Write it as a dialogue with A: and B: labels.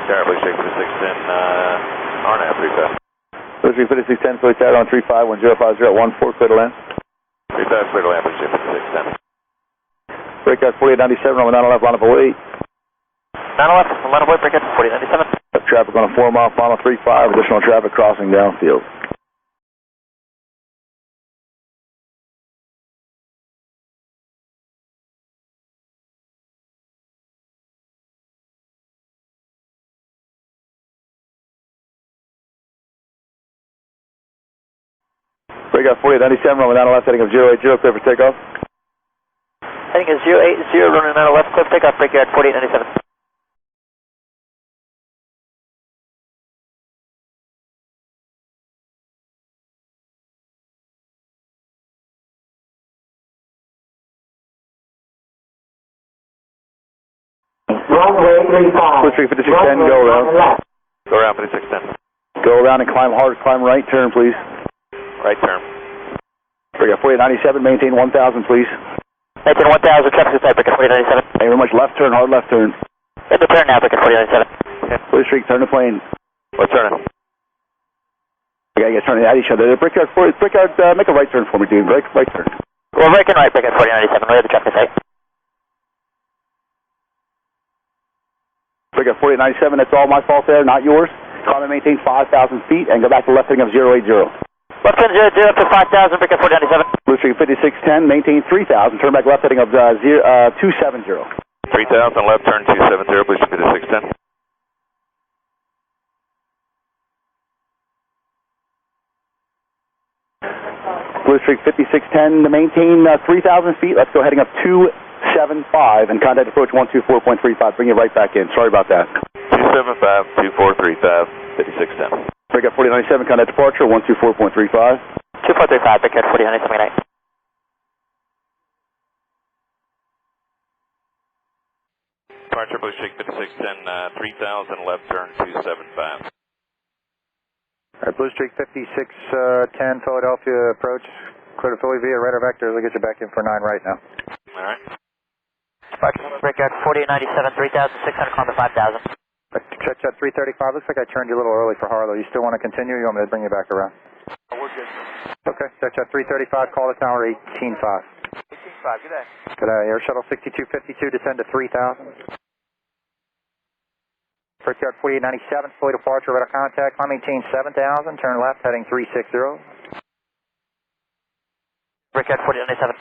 A: Tower Bluestreak 5610, RNAV 35.
B: Bluestreak 5610, fully tower on 351050 at 14, clear to land.
A: 35, clear to land, Bluestreak 5610.
B: Brickyard 4897, runway 9 left, line up 08.
A: 9 left, line of way, Brickyard 4897.
B: Traffic on a 4 mile final 35, additional traffic crossing downfield. Brickyard 4897, runway 9 left, heading of 080, clear for takeoff.
A: Heading is 080, running 9 left, clear for takeoff, Brickyard 4897.
C: Runway 35.
B: Bluestreak 5610, go around.
A: Go around 5610.
B: Go around and climb hard, climb right turn, please.
A: Right turn.
B: Brickyard 4897, maintain 1000, please.
A: Maintain 1000, traffic is tight, Brickyard 4897.
B: Thank you very much, left turn, hard left turn.
A: In the turn now, Brickyard 4897. Okay.
B: Bluestreak, turn the plane.
A: What's turning?
B: You guys turning at each other. Brickyard, make a right turn for me, dude. Right turn.
A: Well, right and right, Brickyard 4897, right at the traffic is tight.
B: Brickyard 4897, that's all my fault there, not yours. Climb and maintain 5,000 feet and go back to left heading of 080.
A: Left turn 080 up to 5,000, Brickyard 4897.
B: Bluestreak 5610, maintain 3,000, turn back left heading of 270.
A: 3,000, left turn 270, Bluestreak 5610.
B: Bluestreak 5610 to maintain 3,000 feet. Let's go heading up 275 and contact approach 124.35. Bring you right back in. Sorry about that.
A: 275, 2435, 5610.
B: Brickyard 4897, contact departure 124.35.
A: 2435, Brickyard 4897. Departure Bluestreak 5610, 3,000, left turn 275.
D: Alright, Bluestreak 5610, Philadelphia approach. Clear to Philly via radar vector. We'll get you back in for 9 right now.
A: Alright. Departure Brickyard 4897, 3,600, climb to 5,000.
D: Check that 335. Looks like I turned you a little early for Harlow. You still want to continue? You want me to bring you back around?
A: Oh, we're good.
D: Okay, check that 335. Call the tower 185.
A: 18.5, good day.
D: Good day. Air Shuttle 6252, descend to 3,000. Brickyard 4897, fully departure, radar contact. Climb maintain 7,000, turn left, heading 360.
A: Brickyard 4897.